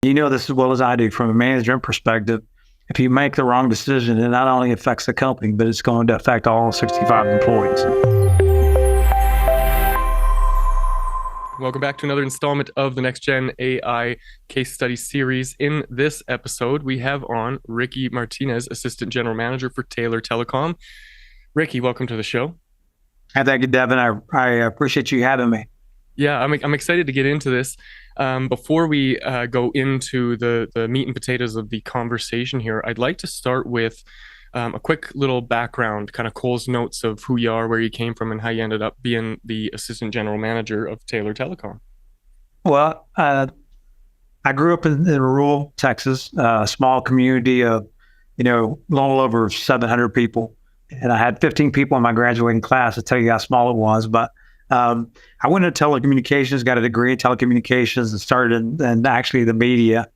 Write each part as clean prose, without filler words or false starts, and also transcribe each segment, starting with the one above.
You know this as well as I do from a management perspective. If you make the wrong decision, it not only affects the company, but it's going to affect all 65 employees. Welcome back to another installment of the Next Gen AI case study series. In this episode, we have on Ricky Martinez, Assistant General Manager for Taylor Telecom. Ricky, welcome to the show. Thank you, Devin. I appreciate you having me. Yeah, I'm excited to get into this. Before we go into the meat and potatoes of the conversation here, I'd like to start with a quick little background, kind of Cole's notes of who you are, where you came from, and how you ended up being the Assistant General Manager of Taylor Telecom. Well, I grew up in rural Texas, a small community of, a little over 700 people. And I had 15 people in my graduating class to tell you how small it was. But I went into telecommunications, got a degree in telecommunications, and started in actually the media.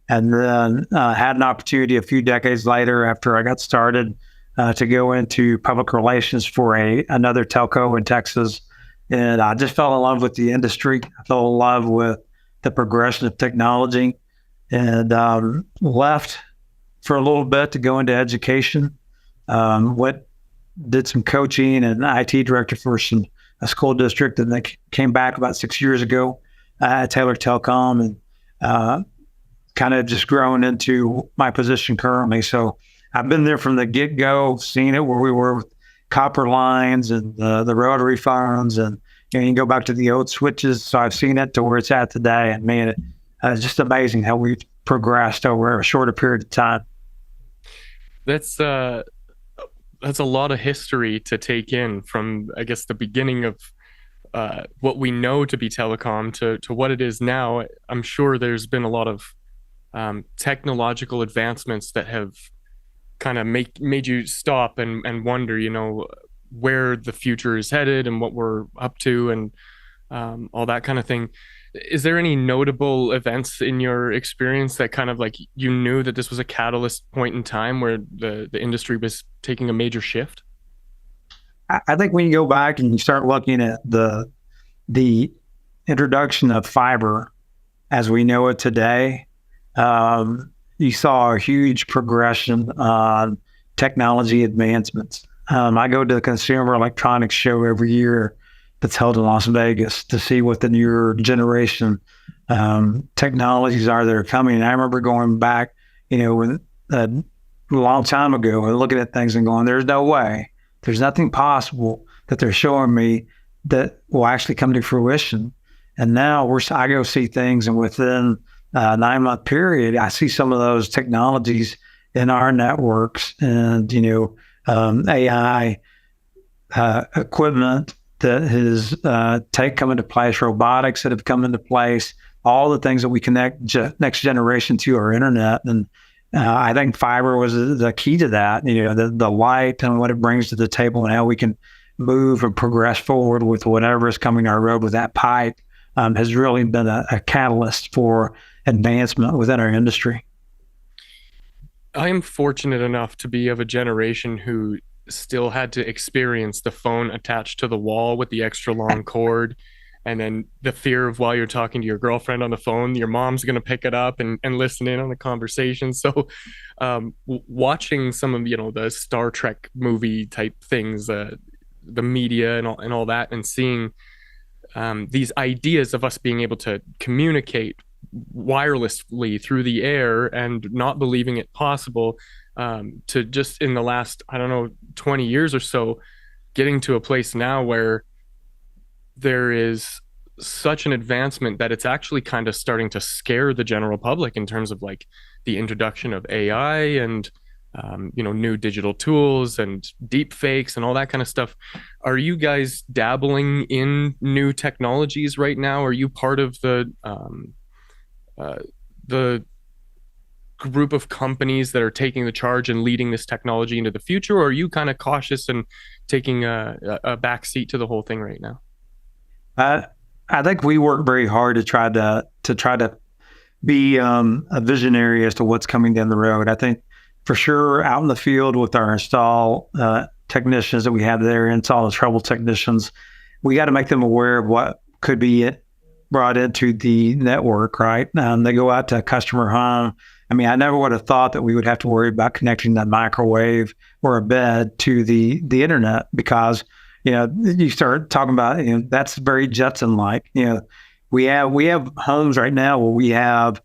And then had an opportunity a few decades later after I got started to go into public relations for another telco in Texas. And I just fell in love with the industry. I fell in love with the progression of technology and left for a little bit to go into education. Did some coaching and IT director for a school district, and then came back about 6 years ago at Taylor Telecom and kind of just grown into my position currently. So I've been there from the get-go, seen it where we were with copper lines and the rotary phones, and you can go back to the old switches. So I've seen it to where it's at today, and man, it's just amazing how we've progressed over a shorter period of time. That's a lot of history to take in, from, I guess, the beginning of what we know to be telecom to what it is now. I'm sure there's been a lot of technological advancements that have kind of made you stop and wonder, where the future is headed and what we're up to, and all that kind of thing. Is there any notable events in your experience that kind of like you knew that this was a catalyst point in time where the industry was taking a major shift? I think when you go back and you start looking at the introduction of fiber as we know it today, you saw a huge progression on technology advancements. I go to the Consumer Electronics Show every year that's held in Las Vegas to see what the newer generation technologies are that are coming. And I remember going back, when, a long time ago and looking at things and going, there's no way, there's nothing possible that they're showing me that will actually come to fruition. And now I go see things, and within a 9-month period, I see some of those technologies in our networks and, AI equipment that has come into place, robotics that have come into place, all the things that we connect next generation to our internet. And I think fiber was the key to that, the light and what it brings to the table and how we can move and progress forward with whatever is coming our road with that pipe has really been a catalyst for advancement within our industry. I am fortunate enough to be of a generation who still had to experience the phone attached to the wall with the extra long cord, and then the fear of, while you're talking to your girlfriend on the phone, your mom's going to pick it up and listen in on the conversation. So watching some of the Star Trek movie type things, the media and all that, and seeing these ideas of us being able to communicate wirelessly through the air and not believing it possible, to just in the last, 20 years or so, getting to a place now where there is such an advancement that it's actually kind of starting to scare the general public in terms of like the introduction of AI and new digital tools and deep fakes and all that kind of stuff. Are you guys dabbling in new technologies right now? Are you part of the group of companies that are taking the charge and leading this technology into the future, or are you kind of cautious and taking a back seat to the whole thing right now? I think we work very hard to try to be a visionary as to what's coming down the road. I think for sure out in the field with our install technicians that we have there, install and trouble technicians, we got to make them aware of what could be brought into the network, right? They go out to a customer home. I mean, I never would have thought that we would have to worry about connecting that microwave or a bed to the internet because, you start talking about, that's very Jetson like. We have homes right now where we have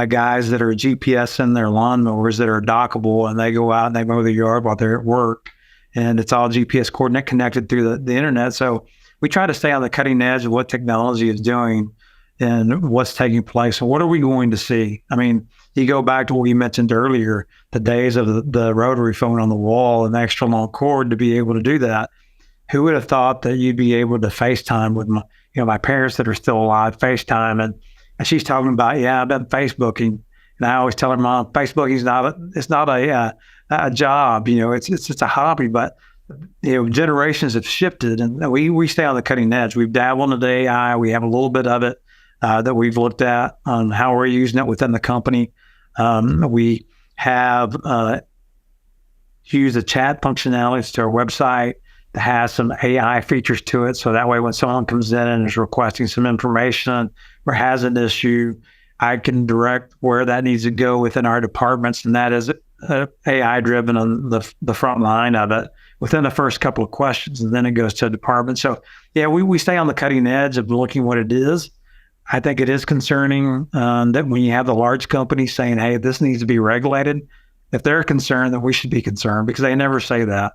guys that are GPS in their lawnmowers that are dockable, and they go out and they mow the yard while they're at work, and it's all GPS coordinate connected through the internet. So we try to stay on the cutting edge of what technology is doing and what's taking place. And what are we going to see? I mean, you go back to what you mentioned earlier, the days of the rotary phone on the wall and the extra long cord to be able to do that. Who would have thought that you'd be able to FaceTime with my parents that are still alive, FaceTime, and she's talking about, I've been Facebooking, and I always tell her, Mom, Facebooking is not a job, it's just a hobby, but generations have shifted, and we stay on the cutting edge. We've dabbled into AI. We have a little bit of it that we've looked at on how we're using it within the company. We have used the chat functionalities to our website that has some AI features to it. So that way, when someone comes in and is requesting some information or has an issue, I can direct where that needs to go within our departments. And that is AI driven on the front line of it within the first couple of questions. And then it goes to a department. So we stay on the cutting edge of looking what it is. I think it is concerning that when you have the large companies saying, hey, this needs to be regulated, if they're concerned, then we should be concerned, because they never say that.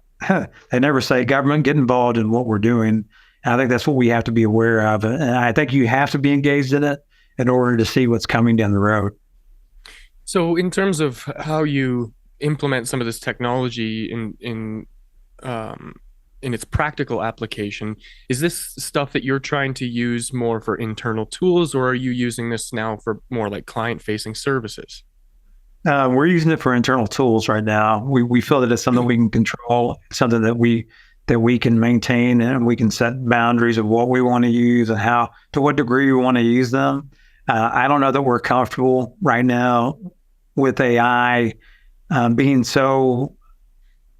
They never say, government, get involved in what we're doing. And I think that's what we have to be aware of. And I think you have to be engaged in it in order to see what's coming down the road. So in terms of how you implement some of this technology in its practical application, is this stuff that you're trying to use more for internal tools, or are you using this now for more like client-facing services? We're using it for internal tools right now. We feel that it's something we can control, something that we can maintain, and we can set boundaries of what we want to use and to what degree we want to use them. I don't know that we're comfortable right now with AI being so.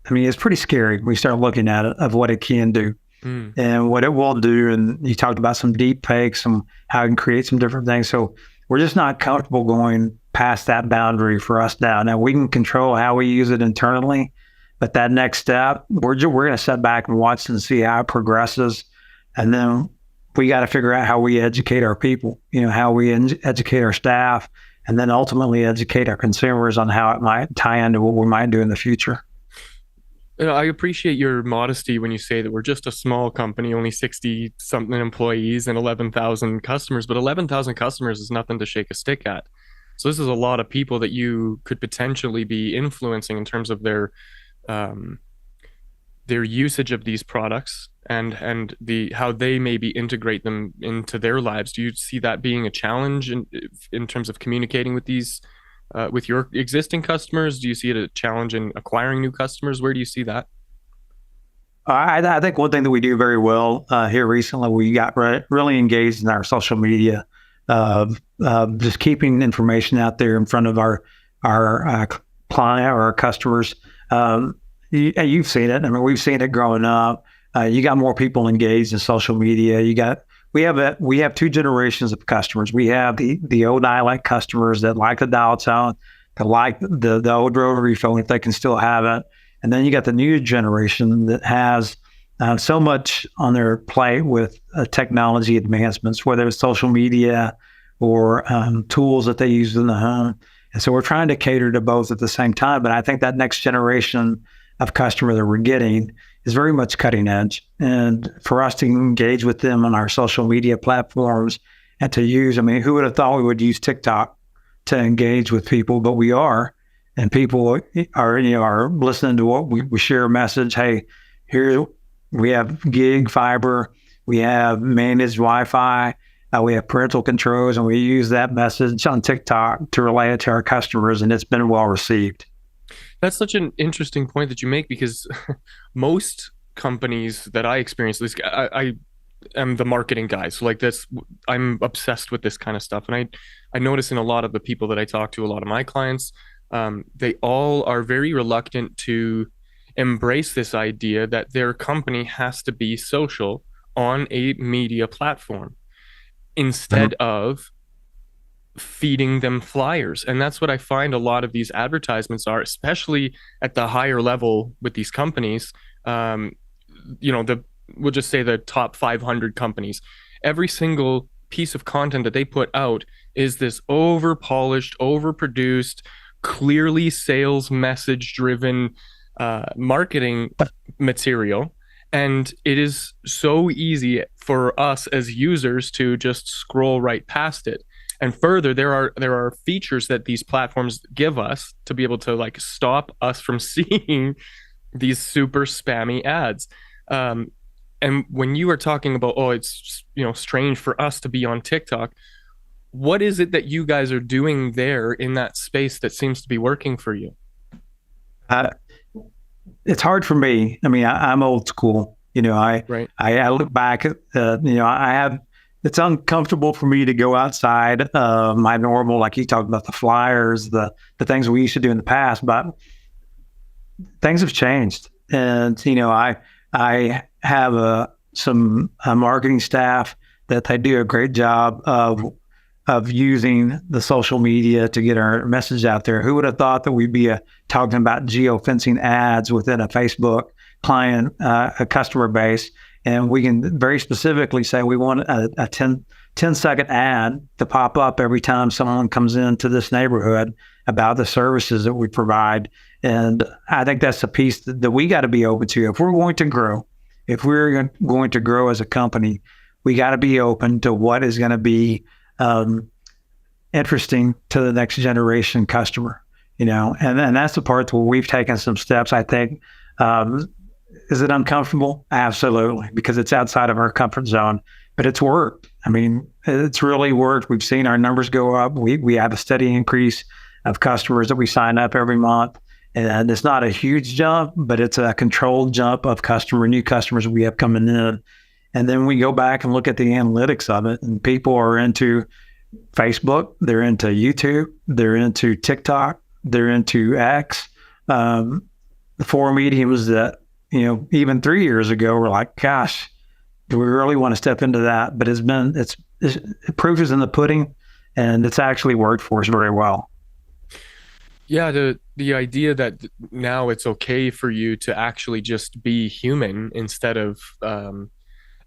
I mean, it's pretty scary when we start looking at it of what it can do and what it will do. And you talked about some deep fakes and how it can create some different things. So we're just not comfortable going past that boundary for us now. Now we can control how we use it internally, but that next step, we're going to sit back and watch and see how it progresses. And then we got to figure out how we educate our people, how we educate our staff, and then ultimately educate our consumers on how it might tie into what we might do in the future. I appreciate your modesty when you say that we're just a small company, only 60 something employees and 11,000 customers, but 11,000 customers is nothing to shake a stick at. So this is a lot of people that you could potentially be influencing in terms of their usage of these products and how they maybe integrate them into their lives. Do you see that being a challenge in terms of communicating with these with your existing customers? Do you see it a challenge in acquiring new customers? Where do you see that? I think one thing that we do very well here recently, we got really engaged in our social media, just keeping information out there in front of our client or our customers. You've seen it. I mean, we've seen it growing up. You got more people engaged in social media. We have two generations of customers. We have the old dialect customers that like the dial tone, that like the old rotary phone if they can still have it. And then you got the new generation that has so much on their plate with technology advancements, whether it's social media or tools that they use in the home. And so we're trying to cater to both at the same time. But I think that next generation of customer that we're getting is very much cutting edge. And for us to engage with them on our social media platforms and to use, I mean, who would have thought we would use TikTok to engage with people? But we are. And people are listening to what we share a message. Hey, here we have gig fiber, we have managed Wi-Fi, we have parental controls, and we use that message on TikTok to relay it to our customers, and it's been well received. That's such an interesting point that you make, because most companies that I experience, I am the marketing guy. So like this, I'm obsessed with this kind of stuff. And I notice in a lot of the people that I talk to, a lot of my clients, they all are very reluctant to embrace this idea that their company has to be social on a media platform. instead of feeding them flyers. And that's what I find a lot of these advertisements are, especially at the higher level with these companies. Um, we'll just say the top 500 companies. Every single piece of content that they put out is this over polished, overproduced, clearly sales message driven marketing material. And it is so easy for us as users to just scroll right past it. And further, there are features that these platforms give us to be able to like stop us from seeing these super spammy ads. And when you are talking about, oh, it's strange for us to be on TikTok, what is it that you guys are doing there in that space that seems to be working for you? Uh, it's hard for me. I mean, I'm old school. Right. I look back at, I have, it's uncomfortable for me to go outside my normal, like you talked about the flyers, the things we used to do in the past, but things have changed. And, I have some marketing staff that they do a great job of using the social media to get our message out there. Who would have thought that we'd be talking about geofencing ads within a Facebook client, a customer base, and we can very specifically say we want a 10-second ad to pop up every time someone comes into this neighborhood about the services that we provide. And I think that's a piece that we got to be open to. If we're going to grow, if we're going to grow as a company, we got to be open to what is going to be interesting to the next generation customer, and that's the part where we've taken some steps, I think. Is it uncomfortable? Absolutely, because it's outside of our comfort zone, but it's worked. I mean, it's really worked. We've seen our numbers go up. We have a steady increase of customers that we sign up every month. And it's not a huge jump, but it's a controlled jump of new customers we have coming in. And then we go back and look at the analytics of it, and people are into Facebook, they're into YouTube, they're into TikTok, they're into X. The four mediums that, even 3 years ago were like, gosh, do we really want to step into that? But it's proof is in the pudding, and it's actually worked for us very well. Yeah, the idea that now it's okay for you to actually just be human instead of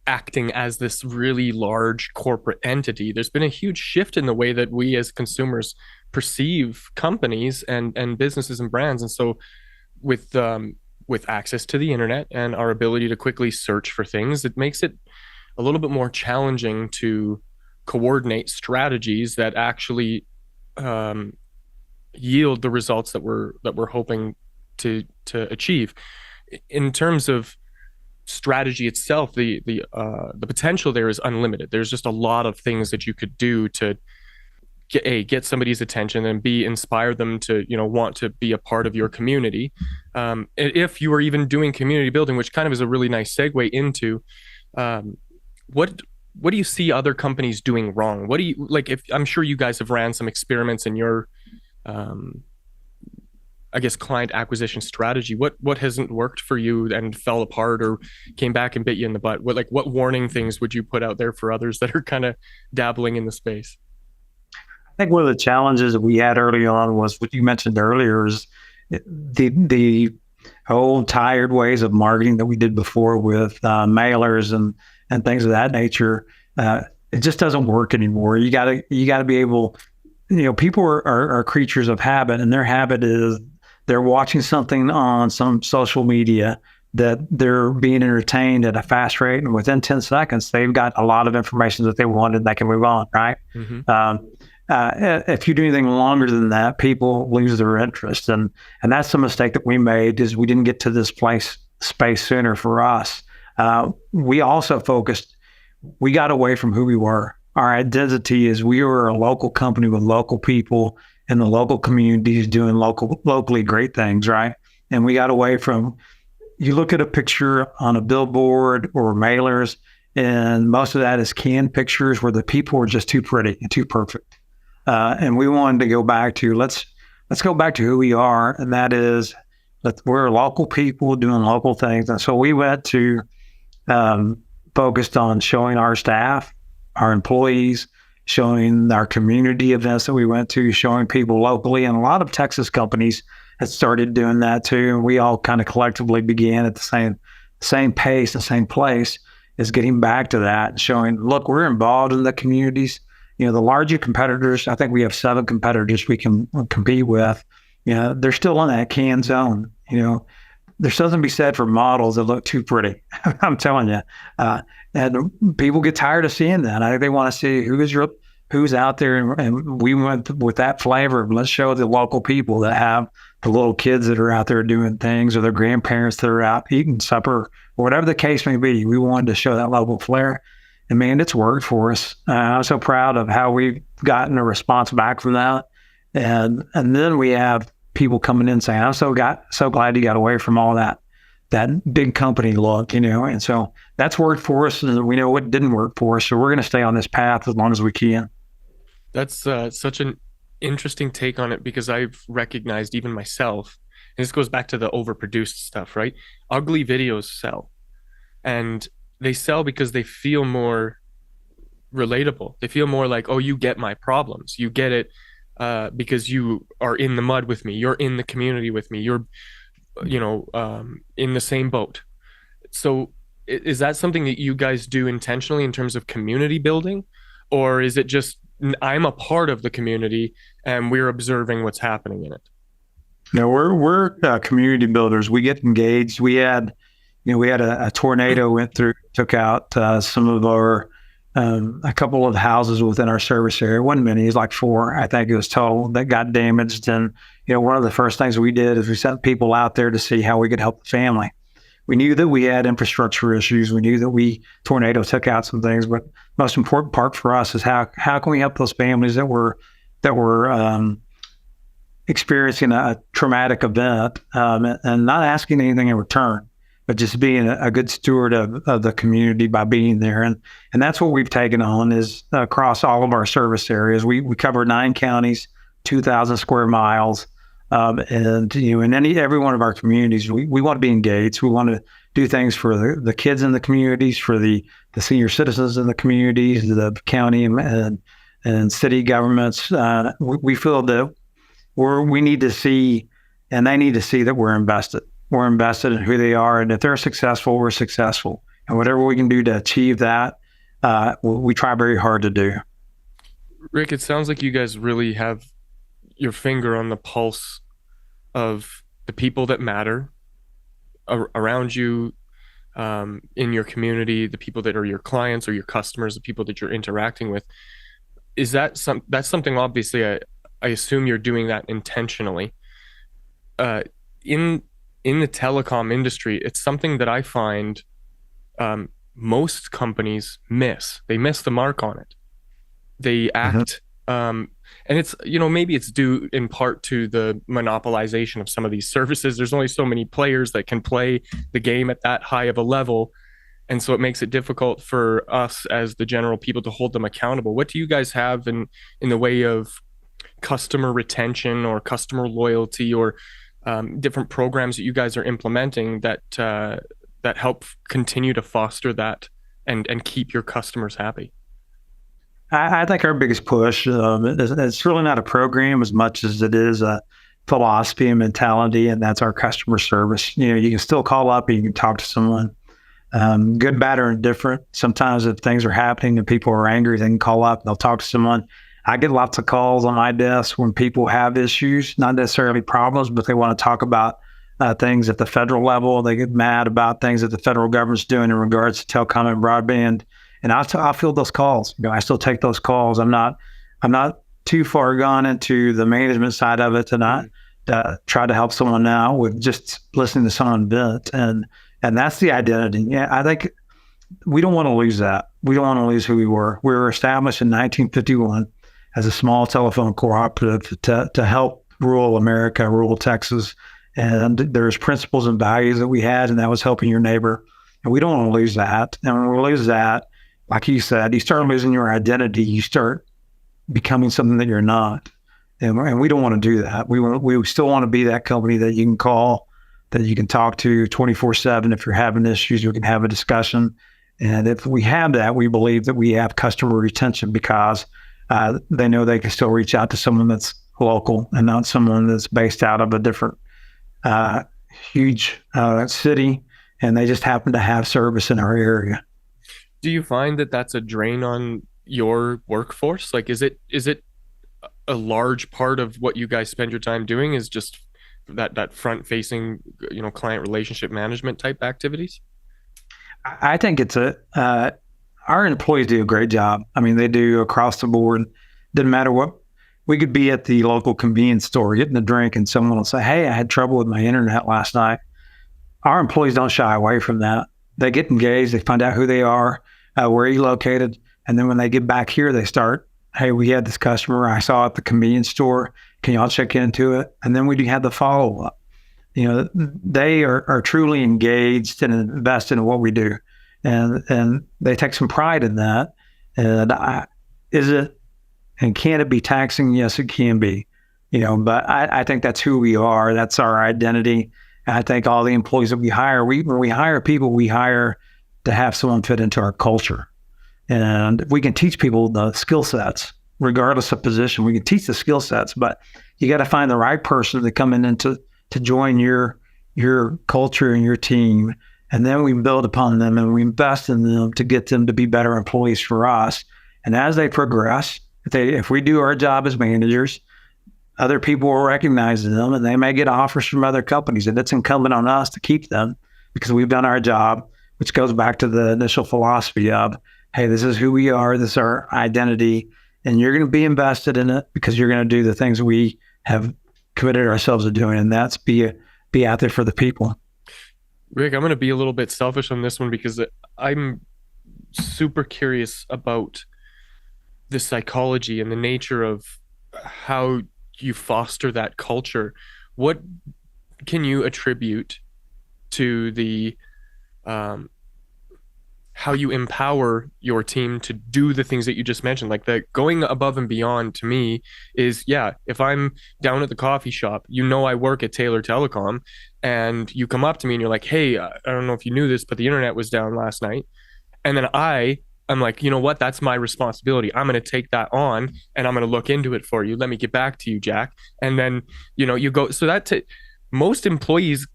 acting as this really large corporate entity. There's been a huge shift in the way that we as consumers perceive companies and businesses and brands. And so with access to the internet and our ability to quickly search for things, it makes it a little bit more challenging to coordinate strategies that actually yield the results that we're hoping to achieve. In terms of strategy itself, the potential there is unlimited. There's just a lot of things that you could do to get somebody's attention, and B, inspire them to want to be a part of your community. If you are even doing community building, which kind of is a really nice segue into what do you see other companies doing wrong? What do you like? If I'm sure you guys have ran some experiments in your I guess client acquisition strategy. What hasn't worked for you and fell apart or came back and bit you in the butt? What warning things would you put out there for others that are kind of dabbling in the space? I think one of the challenges that we had early on was what you mentioned earlier is the old tired ways of marketing that we did before with mailers and things of that nature. It just doesn't work anymore. You gotta be able. People are creatures of habit, and their habit is they're watching something on some social media that they're being entertained at a fast rate, and within 10 seconds, they've got a lot of information that they wanted. They can move on, right? Mm-hmm. If you do anything longer than that, people lose their interest, and that's the mistake that we made. Is we didn't get to this space sooner for us. We also focused. We got away from who we were. Our identity is we were a local company with local people in the local communities doing locally great things, right? And we got away from, you look at a picture on a billboard or mailers, and most of that is canned pictures where the people are just too pretty and too perfect. And we wanted to go back to, let's go back to who we are, and that is we're local people doing local things. And so we went to focused on showing our staff our employees, showing our community events that we went to, showing people locally. And a lot of Texas companies had started doing that too. And we all kind of collectively began at the same pace, the same place, is getting back to that, showing, look, we're involved in the communities. The larger competitors, I think we have 7 competitors we can compete with. They're still in that can zone. There's something to be said for models that look too pretty. I'm telling you. And people get tired of seeing that. I think they want to see who's out there. And we went with that flavor. Let's show the local people that have the little kids that are out there doing things, or their grandparents that are out eating supper, or whatever the case may be. We wanted to show that local flair. And man, it's worked for us. I'm so proud of how we've gotten a response back from that. And then we have people coming in saying, I'm so glad you got away from all that big company look, and so that's worked for us, and we know what didn't work for us. So we're going to stay on this path as long as we can. That's such an interesting take on it, because I've recognized even myself, and this goes back to the overproduced stuff, right? Ugly videos sell, and they sell because they feel more relatable. They feel more like, oh, you get my problems. You get it because you are in the mud with me. You're in the community with me. You're, in the same boat. So is that something that you guys do intentionally in terms of community building? Or is it just, I'm a part of the community and we're observing what's happening in it? No, we're community builders. We get engaged. We had a tornado went through, took out some of our, a couple of houses within our service area. Wasn't many, it was like 4, I think it was total, that got damaged. And, one of the first things we did is we sent people out there to see how we could help the family. We knew that we had infrastructure issues. We knew that tornado took out some things, but the most important part for us is how can we help those families that were experiencing a traumatic event, and not asking anything in return, but just being a good steward of the community by being there. And that's what we've taken on, is across all of our service areas. We cover 9 counties, 2,000 square miles. And in every one of our communities, we want to be engaged. We want to do things for the kids in the communities, for the senior citizens in the communities, the county and city governments. We feel that we need to see, and they need to see, that we're invested. We're invested in who they are, and if they're successful, we're successful. And whatever we can do to achieve that, we try very hard to do. Rick, it sounds like you guys really have your finger on the pulse of the people that matter around you, in your community, the people that are your clients or your customers, the people that you're interacting with. Is that's something, obviously, I assume you're doing that intentionally. In the telecom industry, it's something that I find most companies miss. They miss the mark on it. They act, and it's, maybe it's due in part to the monopolization of some of these services. There's only so many players that can play the game at that high of a level. And so it makes it difficult for us as the general people to hold them accountable. What do you guys have in the way of customer retention or customer loyalty, or different programs that you guys are implementing that help continue to foster that and keep your customers happy? I think our biggest push, it's really not a program as much as it is a philosophy and mentality, and that's our customer service. You can still call up and you can talk to someone, good, bad, or indifferent. Sometimes if things are happening and people are angry, they can call up and they'll talk to someone. I get lots of calls on my desk when people have issues, not necessarily problems, but they want to talk about things at the federal level. They get mad about things that the federal government's doing in regards to telecom and broadband. And I field those calls. I still take those calls. I'm not too far gone into the management side of it to not try to help someone now with just listening to someone vent. And that's the identity. Yeah, I think we don't want to lose that. We don't want to lose who we were. We were established in 1951 as a small telephone cooperative to help rural America, rural Texas. And there's principles and values that we had, and that was helping your neighbor. And we don't want to lose that. And when we lose that, like you said, you start losing your identity. You start becoming something that you're not. And we don't want to do that. We still want to be that company that you can call, that you can talk to 24/7. If you're having issues, we can have a discussion. And if we have that, we believe that we have customer retention because they know they can still reach out to someone that's local and not someone that's based out of a different uh, huge city, and they just happen to have service in our area. Do you find that that's a drain on your workforce? Like, is it a large part of what you guys spend your time doing is just that front facing, client relationship management type activities? I think it's our employees do a great job. I mean, they do across the board. Doesn't matter what. We could be at the local convenience store getting a drink, and someone will say, "Hey, I had trouble with my internet last night." Our employees don't shy away from that. They get engaged. They find out who they are, where you're located, and then when they get back here, they start, "Hey, we had this customer I saw at the convenience store. Can y'all check into it?" And then we do have the follow up. They are truly engaged and invested in what we do, and they take some pride in that. And is it and can it be taxing? Yes, it can be. But I think that's who we are. That's our identity. And I think all the employees that we hire, when we hire people, we hire to have someone fit into our culture. And we can teach people the skill sets, regardless of position. We can teach the skill sets, but you got to find the right person to come in to join your culture and your team. And then we build upon them and we invest in them to get them to be better employees for us. And as they progress, if we do our job as managers, other people will recognize them and they may get offers from other companies. And it's incumbent on us to keep them because we've done our job, which goes back to the initial philosophy of, hey, this is who we are, this is our identity, and you're going to be invested in it because you're going to do the things we have committed ourselves to doing, and that's be out there for the people. Rick, I'm going to be a little bit selfish on this one because I'm super curious about the psychology and the nature of how you foster that culture. What can you attribute to the how you empower your team to do the things that you just mentioned? Like, the going above and beyond to me is, yeah, if I'm down at the coffee shop, I work at Taylor Telecom, and you come up to me and you're like, hey, I don't know if you knew this, but the internet was down last night. And then I'm like, you know what? That's my responsibility. I'm going to take that on and I'm going to look into it for you. Let me get back to you, Jack. And then, you go. So most employees,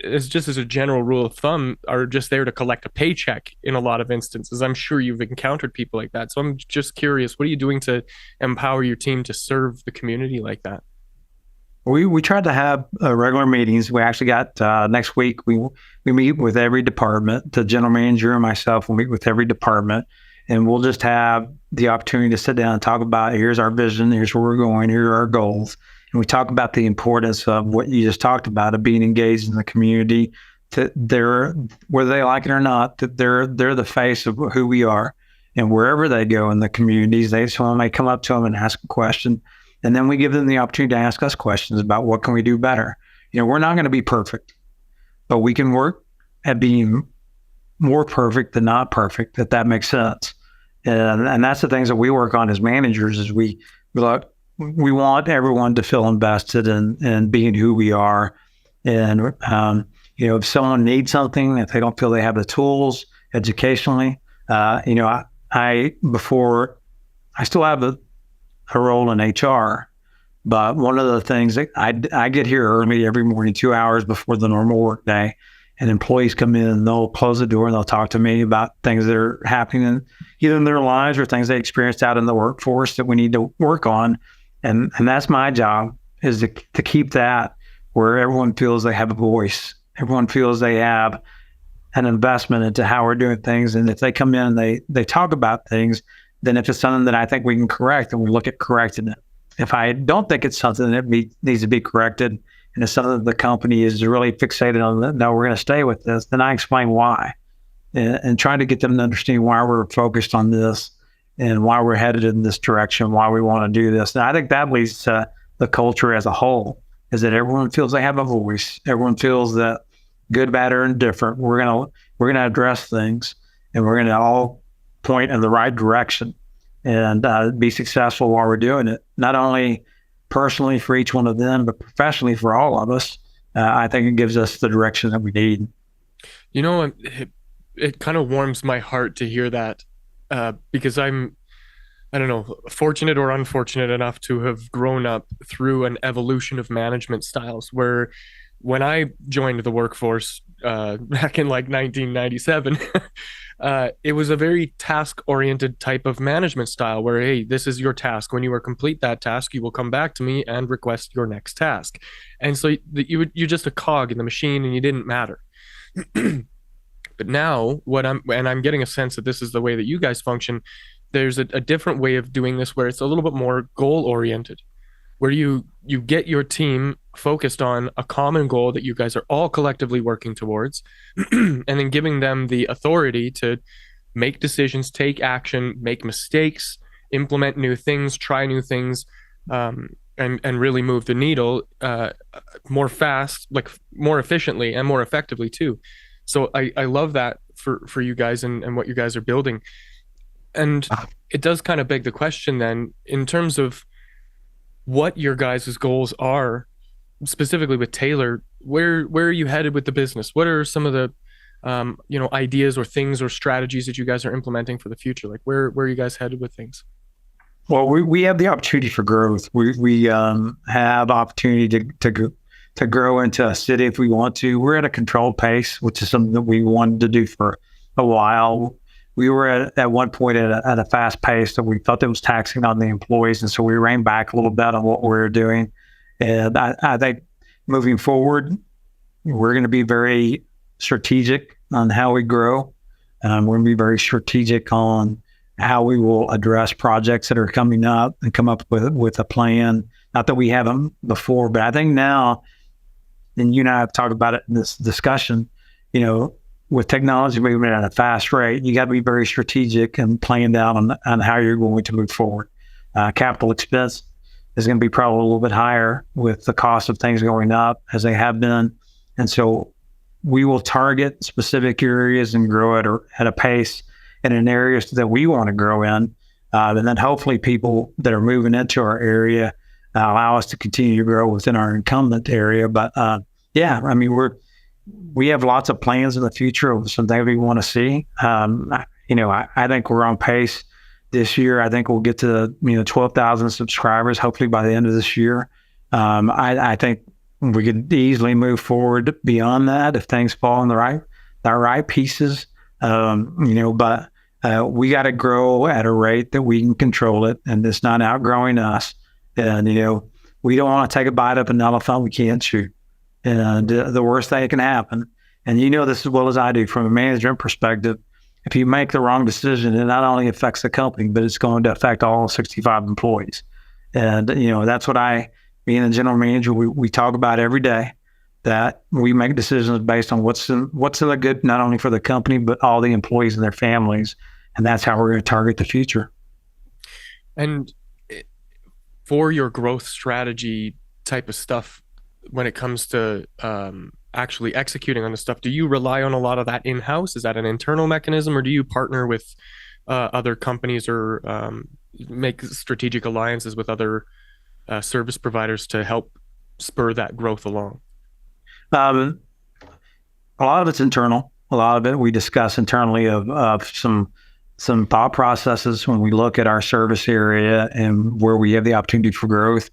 as a general rule of thumb, are just there to collect a paycheck in a lot of instances. I'm sure you've encountered people like that. So I'm just curious, what are you doing to empower your team to serve the community like that? We tried to have regular meetings. We actually got next week. We meet with every department. The general manager and myself will meet with every department, and we'll just have the opportunity to sit down and talk about, here's our vision, here's where we're going, here are our goals, and we talk about the importance of what you just talked about, of being engaged in the community. Whether they like it or not, that they're the face of who we are, and wherever they go in the communities, someone may come up to them and ask a question. And then we give them the opportunity to ask us questions about what can we do better. We're not going to be perfect, but we can work at being more perfect than not perfect, if that makes sense. And that's the things that we work on as managers is we want everyone to feel invested in being who we are. And, if someone needs something, if they don't feel they have the tools educationally, before I still have a role in HR, but one of the things that I get here early every morning, 2 hours before the normal work day, and employees come in and they'll close the door and they'll talk to me about things that are happening either in their lives or things they experienced out in the workforce that we need to work on. And that's my job, is to keep that where everyone feels they have a voice. Everyone feels they have an investment into how we're doing things. And if they come in and they talk about things, then if it's something that I think we can correct, then we look at correcting it. If I don't think it's something that needs to be corrected, and it's something that the company is really fixated on, no, we're going to stay with this, then I explain why, and try to get them to understand why we're focused on this and why we're headed in this direction, why we want to do this. And I think that leads to the culture as a whole, is that everyone feels they have a voice. Everyone feels that good, bad, or indifferent, we're gonna address things, and we're going to all point in the right direction and be successful while we're doing it, not only personally for each one of them, but professionally for all of us. I think it gives us the direction that we need. it kind of warms my heart to hear that, because I don't know, fortunate or unfortunate enough to have grown up through an evolution of management styles where when I joined the workforce back in like 1997, it was a very task oriented type of management style where, hey, this is your task. When you complete that task, you will come back to me and request your next task. And so you're just a cog in the machine and you didn't matter. But now, I'm getting a sense that this is the way that you guys function. There's a different way of doing this where it's a little bit more goal oriented, where you get your team focused on a common goal that you guys are all collectively working towards, and then giving them the authority to make decisions, take action, make mistakes, implement new things, try new things, and really move the needle more fast, like more efficiently and more effectively too. So I love that for you guys and what you guys are building. And it does kind of beg the question then, in terms of what your guys' goals are, specifically with Taylor, where are you headed with the business? What are some of the ideas or things or strategies that you guys are implementing for the future? Like where are you guys headed with things? Well, we have the opportunity for growth. We have opportunity to grow into a city if we want to. We're at a controlled pace, which is something that we wanted to do for a while. We were at one point at a fast pace that we felt it was taxing on the employees, and so we reined back a little bit on what we were doing. And I think moving forward, we're going to be very strategic on how we grow. We're going to be very strategic on how we will address projects that are coming up and come up with a plan. Not that we haven't before, but I think now, and you and I have talked about it in this discussion, with technology moving at a fast rate, you got to be very strategic and plan down on how you're going to move forward. Capital expense is going to be probably a little bit higher with the cost of things going up as they have been. And so we will target specific areas and grow at a pace and in areas that we want to grow in. And then hopefully people that are moving into our area allow us to continue to grow within our incumbent area. But we have lots of plans in the future of some things we want to see. I think we're on pace this year. I think we'll get to 12,000 subscribers hopefully by the end of this year. I think we could easily move forward beyond that if things fall in the right pieces. But we got to grow at a rate that we can control it, and it's not outgrowing us. And we don't want to take a bite of an elephant we can't chew. And the worst thing that can happen, and this as well as I do from a management perspective, if you make the wrong decision, it not only affects the company, but it's going to affect all 65 employees. And, that's what being a general manager, we talk about every day, that we make decisions based on what's in the good, not only for the company, but all the employees and their families. And that's how we're going to target the future. And for your growth strategy type of stuff, when it comes to actually executing on the stuff, do you rely on a lot of that in-house? Is that an internal mechanism, or do you partner with other companies or make strategic alliances with other service providers to help spur that growth along? A lot of it's internal. A lot of it we discuss internally of some thought processes when we look at our service area and where we have the opportunity for growth.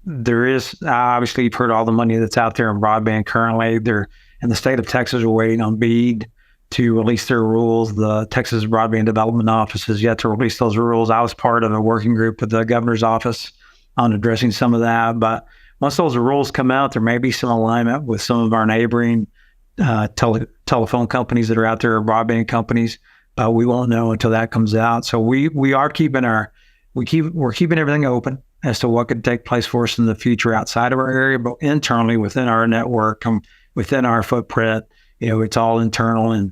There is, obviously, you've heard all the money that's out there in broadband currently. They're in the state of Texas are waiting on BEAD to release their rules. The Texas Broadband Development Office has yet to release those rules. I was part of a working group with the governor's office on addressing some of that. But once those rules come out, there may be some alignment with some of our neighboring telephone companies that are out there, or broadband companies. We won't know until that comes out. So we are keeping we're keeping everything open as to what could take place for us in the future outside of our area, but internally within our network, within our footprint, it's all internal. And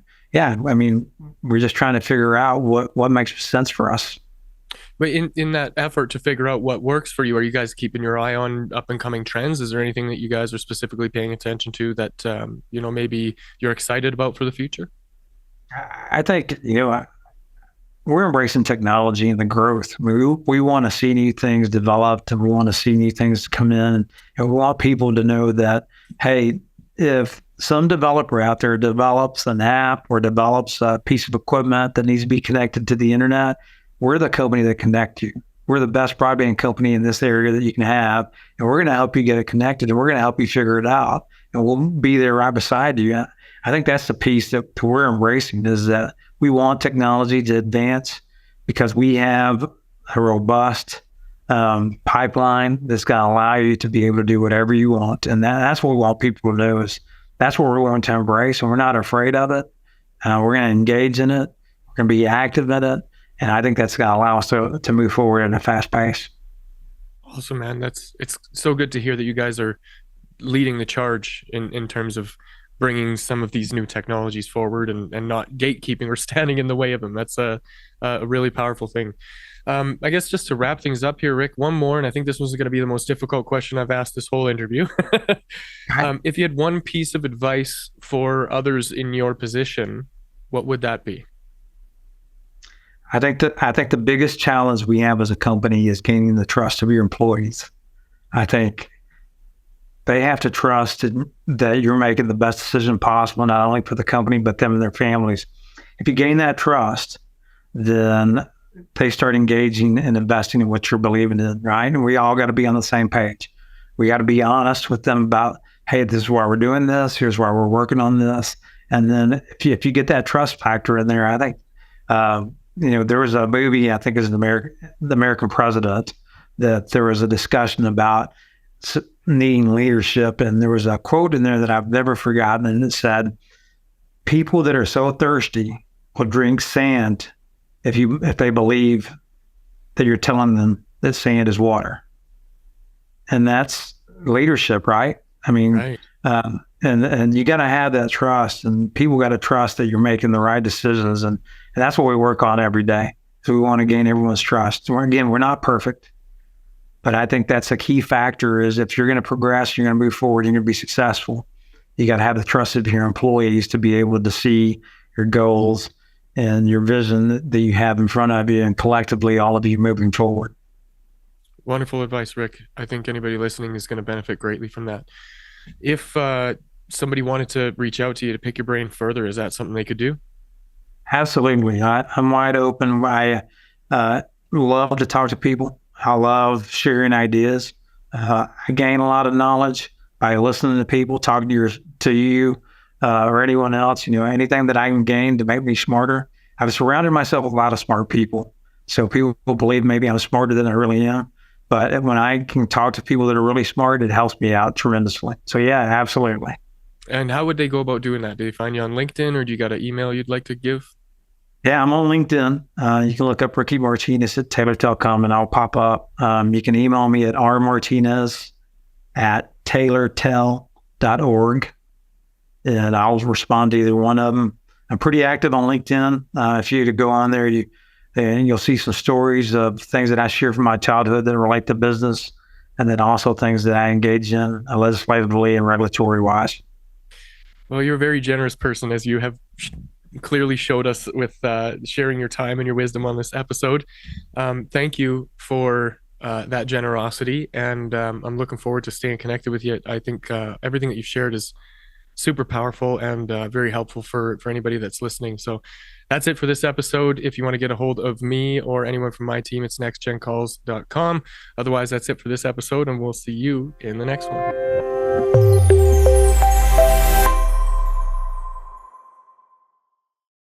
we're just trying to figure out what makes sense for us. But in that effort to figure out what works for you, are you guys keeping your eye on up and coming trends? Is there anything that you guys are specifically paying attention to that, maybe you're excited about for the future? I think, we're embracing technology and the growth. We want to see new things developed, and we want to see new things come in. And we want people to know that, hey, if some developer out there develops an app or develops a piece of equipment that needs to be connected to the internet, we're the company that connect you. We're the best broadband company in this area that you can have, and we're going to help you get it connected, and we're going to help you figure it out, and we'll be there right beside you. I think that's the piece that we're embracing, is that we want technology to advance because we have a robust pipeline that's going to allow you to be able to do whatever you want. And that's what we want people to do, is that's what we're willing to embrace, and we're not afraid of it. We're going to engage in it. We're going to be active in it. And I think that's going to allow us to move forward at a fast pace. Awesome, man. It's so good to hear that you guys are leading the charge in terms of bringing some of these new technologies forward and not gatekeeping or standing in the way of them. That's a really powerful thing. I guess just to wrap things up here, Rick, one more, and I think this was going to be the most difficult question I've asked this whole interview. If you had one piece of advice for others in your position, what would that be? I think the biggest challenge we have as a company is gaining the trust of your employees. I think they have to trust that you're making the best decision possible, not only for the company, but them and their families. If you gain that trust, then they start engaging and investing in what you're believing in, right? And we all got to be on the same page. We got to be honest with them about, hey, this is why we're doing this. Here's why we're working on this. And then if you get that trust factor in there, I think, there was a movie, I think it was The American President, that there was a discussion about needing leadership. And there was a quote in there that I've never forgotten. And it said, people that are so thirsty will drink sand if they believe that you're telling them that sand is water. And that's leadership, right? I mean, Right. And you got to have that trust, and people got to trust that you're making the right decisions. And that's what we work on every day. So we want to gain everyone's trust. So again, we're not perfect, but I think that's a key factor, is if you're going to progress, you're going to move forward, you're going to be successful, you got to have the trust of your employees to be able to see your goals and your vision that you have in front of you, and collectively, all of you moving forward. Wonderful advice, Rick. I think anybody listening is going to benefit greatly from that. If somebody wanted to reach out to you to pick your brain further, is that something they could do? Absolutely. I'm wide open. I love to talk to people. I love sharing ideas. I gain a lot of knowledge by listening to people, talking to you or anyone else. Anything that I can gain to make me smarter. I've surrounded myself with a lot of smart people. So people believe maybe I'm smarter than I really am. But when I can talk to people that are really smart, it helps me out tremendously. So yeah, absolutely. And how would they go about doing that? Do they find you on LinkedIn, or do you got an email you'd like to give? Yeah, I'm on LinkedIn. You can look up Ricky Martinez at Taylor Telecom, and I'll pop up. You can email me at rmartinez@taylortel.org, and I'll respond to either one of them. I'm pretty active on LinkedIn. If you to go on there, and you'll see some stories of things that I share from my childhood that relate to business, and then also things that I engage in legislatively and regulatory wise. Well, you're a very generous person, as you have clearly showed us with sharing your time and your wisdom on this episode. Thank you for that generosity, and I'm looking forward to staying connected with you. I think everything that you've shared is super powerful and very helpful for anybody that's listening. So that's it for this episode. If you want to get a hold of me or anyone from my team, it's nextgencalls.com. Otherwise, that's it for this episode, and we'll see you in the next one.